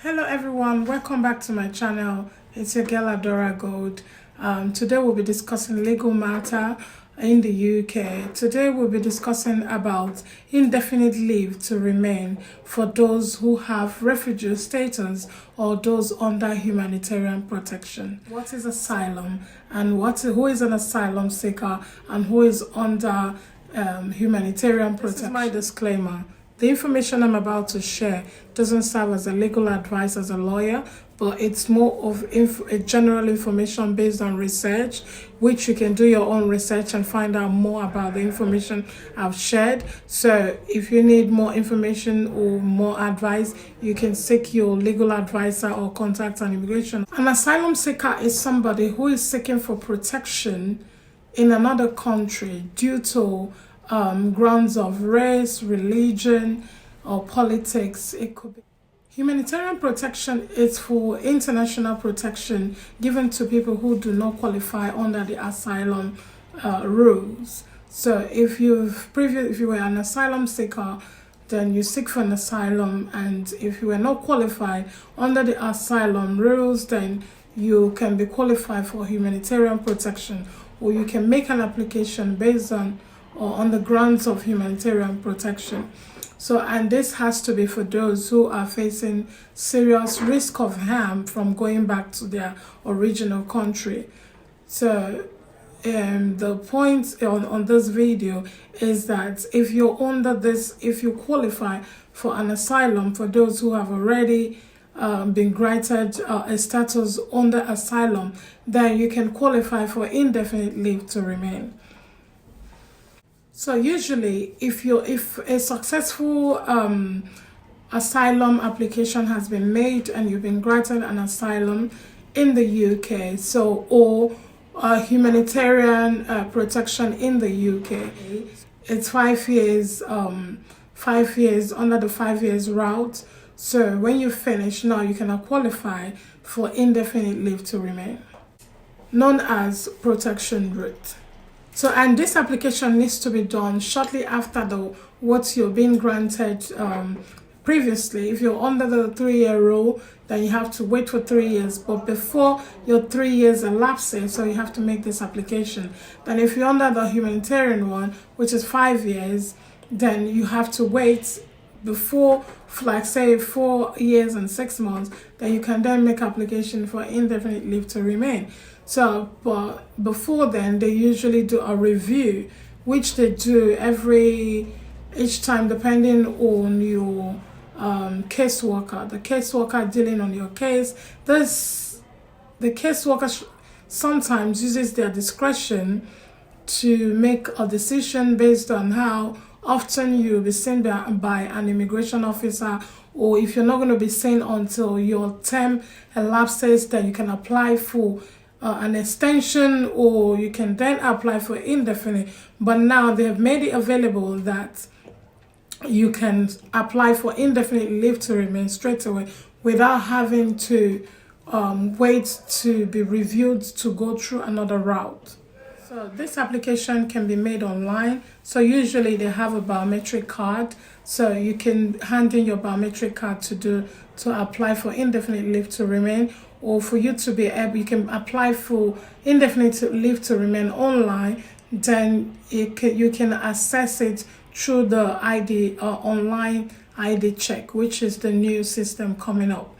Hello everyone, welcome back to my channel. It's your girl Adora Gold. Today we'll be discussing legal matter in the UK. Today we'll be discussing about indefinite leave to remain for those who have refugee status or those under humanitarian protection. What is asylum and who is an asylum seeker and who is under humanitarian protection? This is my disclaimer. The information I'm about to share doesn't serve as a legal advice as a lawyer, but it's more of a general information based on research, which you can do your own research and find out more about the information I've shared. So if you need more information or more advice, you can seek your legal advisor or contact an immigration. An asylum seeker is somebody who is seeking for protection in another country due to grounds of race, religion, or politics. It could be humanitarian protection. Is for international protection given to people who do not qualify under the asylum rules. So if you were an asylum seeker, then you seek for an asylum, and if you were not qualified under the asylum rules, then you can be qualified for humanitarian protection, or you can make an application based on the grounds of humanitarian protection. So, and this has to be for those who are facing serious risk of harm from going back to their original country. So the point on this video is that if you're under this, if you qualify for an asylum, for those who have already been granted a status under asylum, then you can qualify for indefinite leave to remain. So usually, if a successful asylum application has been made and you've been granted an asylum in the UK, or humanitarian protection in the UK, it's 5 years. 5 years under the 5 years route. So when you finish, now you can qualify for indefinite leave to remain, known as protection route. So, and this application needs to be done shortly after what you're being granted previously. If you're under the 3-year rule, then you have to wait for 3 years. But before your 3 years elapses, so you have to make this application. Then if you're under the humanitarian one, which is 5 years, then you have to wait before, like say 4 years and 6 months, then you can then make application for indefinite leave to remain. So, but before then, they usually do a review, which they do each time, depending on your caseworker. The caseworker dealing on your case. The caseworker sometimes uses their discretion to make a decision based on how often you'll be seen by an immigration officer, or if you're not going to be seen until your term elapses, then you can apply for an extension, or you can then apply for indefinite. But now they have made it available that you can apply for indefinite leave to remain straight away without having to wait to be reviewed to go through another route. So this application can be made online. So usually they have a biometric card, so you can hand in your biometric card to apply for indefinite leave to remain, or for you to be able, you can apply for indefinite leave to remain online. Then you can access it through the ID online ID check, which is the new system coming up.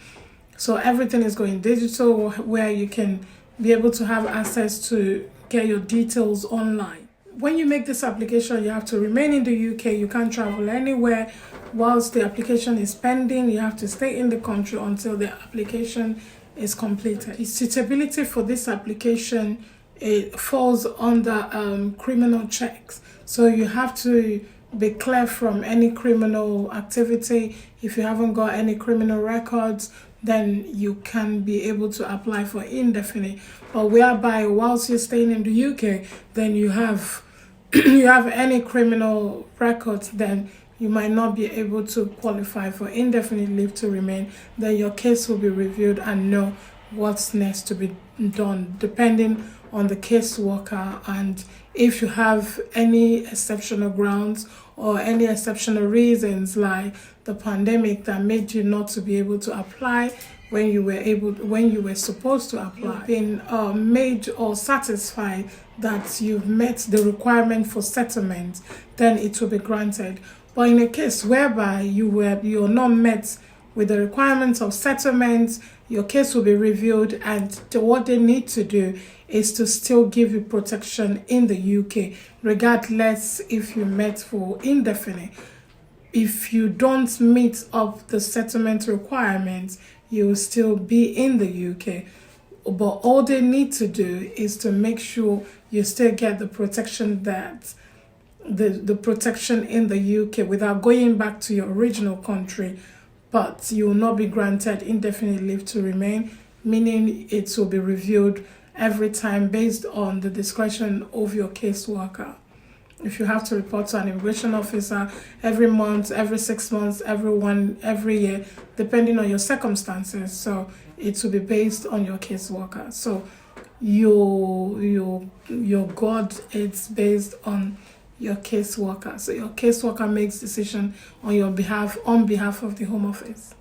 So everything is going digital, where you can be able to have access to get your details online. When you make this application, you have to remain in the UK. You can't travel anywhere whilst the application is pending. You have to stay in the country until the application is completed. The suitability for this application, it falls under criminal checks. So you have to be clear from any criminal activity. If you haven't got any criminal records, then you can be able to apply for indefinite. But whereby whilst you're staying in the UK, then you have any criminal records, then you might not be able to qualify for indefinite leave to remain. Then your case will be reviewed and know what's next to be done, depending on the caseworker, and if you have any exceptional grounds or any exceptional reasons, like the pandemic that made you not to be able to apply when you were supposed to apply. You've been made or satisfied that you've met the requirement for settlement, then it will be granted. But in a case whereby you're not met with the requirements of settlement, your case will be reviewed, and what they need to do is to still give you protection in the UK, regardless if you met for indefinite. If you don't meet up the settlement requirements, you will still be in the UK. But all they need to do is to make sure you still get the protection that the protection in the UK without going back to your original country, but you will not be granted indefinite leave to remain, meaning it will be reviewed every time based on the discretion of your caseworker. If you have to report to an immigration officer every month, every 6 months, every year, depending on your circumstances, so it will be based on your caseworker. So your God, it's based on your caseworker. So your caseworker makes decision on your behalf, on behalf of the Home Office.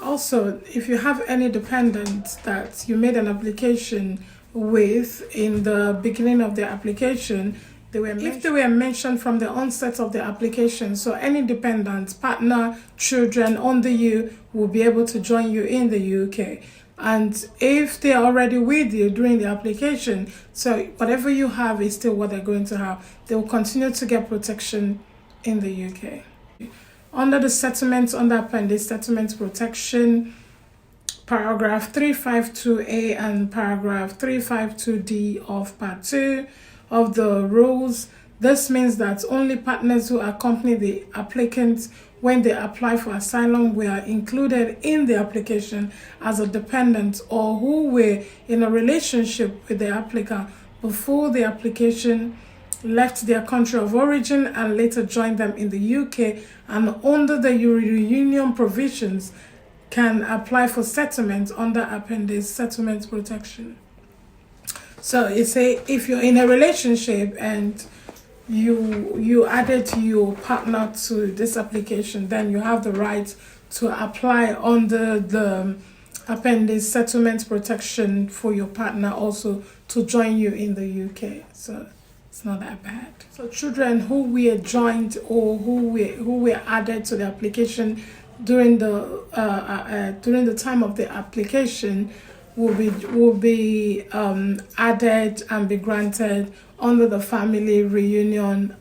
Also, if you have any dependents that you made an application with in the beginning of the application, if they were mentioned from the onset of the application, so any dependent, partner, children under you will be able to join you in the UK. And if they're already with you during the application, so whatever you have is still what they're going to have. They will continue to get protection in the UK. Under the settlement, under Appendix Settlement Protection, Paragraph 352A and Paragraph 352D of Part 2 of the rules, this means that only partners who accompany the applicant when they apply for asylum were included in the application as a dependent, or who were in a relationship with the applicant before the application left their country of origin and later joined them in the UK, and under the reunion provisions can apply for settlement under Appendix Settlement Protection. So it's if you're in a relationship and you added your partner to this application, then you have the right to apply under the Appendix Settlement Protection for your partner also to join you in the UK. So it's not that bad. So children who were joined or who were added to the application during the time of the application will be added and be granted under the family reunion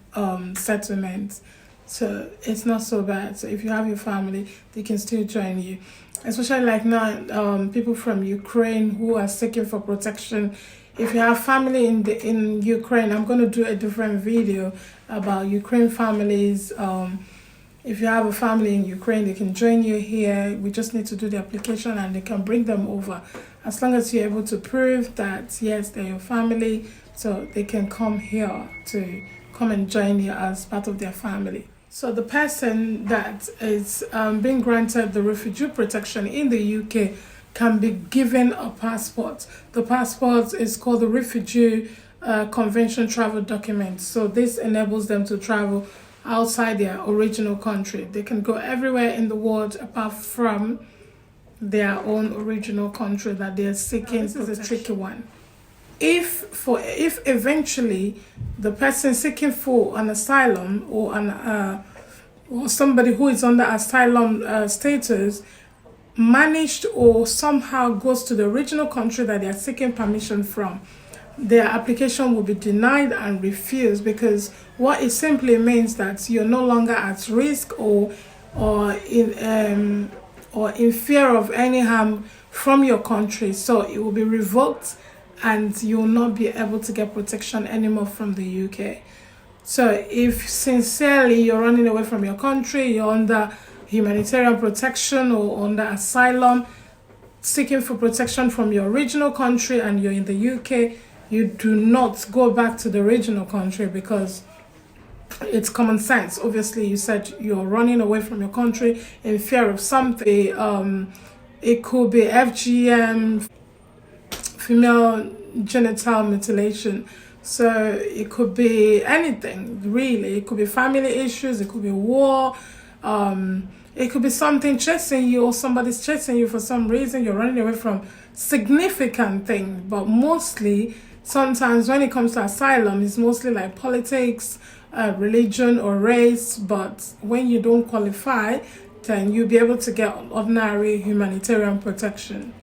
settlement. So it's not so bad. So if you have your family, they can still join you. Especially like now, people from Ukraine who are seeking for protection. If you have family in Ukraine, I'm going to do a different video about Ukraine families. If you have a family in Ukraine, they can join you here. We just need to do the application and they can bring them over. As long as you're able to prove that, yes, they're your family, so they can come here to come and join you as part of their family. So the person that is being granted the refugee protection in the UK can be given a passport. The passport is called the Refugee Convention Travel Document. So this enables them to travel outside their original country. They can go everywhere in the world apart from their own original country that they're seeking. This is a tricky one. If eventually the person seeking for an asylum or somebody who is under asylum status managed or somehow goes to the original country that they are seeking permission from, their application will be denied and refused, because what it simply means that you're no longer at risk or in fear of any harm from your country. So it will be revoked and you will not be able to get protection anymore from the UK. So if sincerely you're running away from your country, you're under humanitarian protection or under asylum, seeking for protection from your original country, and you're in the UK, you do not go back to the original country, because it's common sense. Obviously, you said you're running away from your country in fear of something. It could be FGM, female genital mutilation. So it could be anything, really. It could be family issues, it could be war, it could be something chasing you, or somebody's chasing you for some reason. You're running away from significant thing. But mostly, sometimes when it comes to asylum, it's mostly like politics, religion or race. But when you don't qualify, then you'll be able to get ordinary humanitarian protection.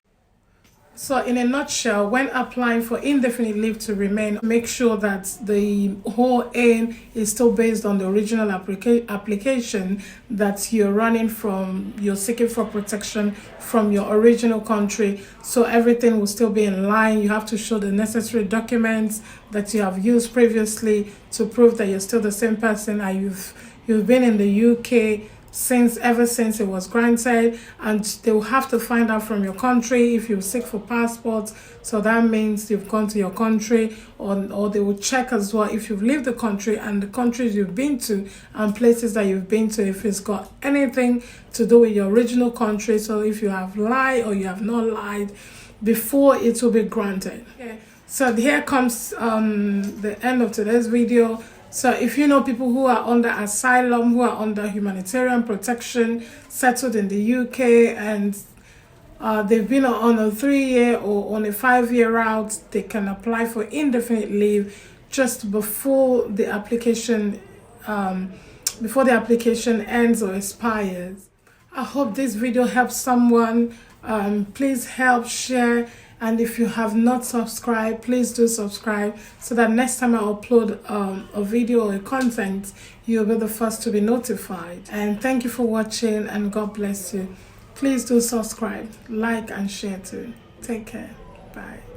So in a nutshell, when applying for indefinite leave to remain, make sure that the whole aim is still based on the original application that you're running from, you're seeking for protection from your original country. So everything will still be in line. You have to show the necessary documents that you have used previously to prove that you're still the same person and you've been in the UK ever since it was granted, and they will have to find out from your country if you seek for passports. So that means you've gone to your country, or they will check as well if you've left the country and the countries you've been to and places that you've been to, if it's got anything to do with your original country. So if you have lied or you have not lied before, it will be granted. Okay. So here comes the end of today's video. So if you know people who are under asylum, who are under humanitarian protection, settled in the UK, and they've been on a 3-year or on a 5-year route, they can apply for indefinite leave just before the application ends or expires. I hope this video helps someone. Please help share. And if you have not subscribed, please do subscribe so that next time I upload a video or a content, you'll be the first to be notified. And thank you for watching, and God bless you. Please do subscribe, like and share too. Take care. Bye.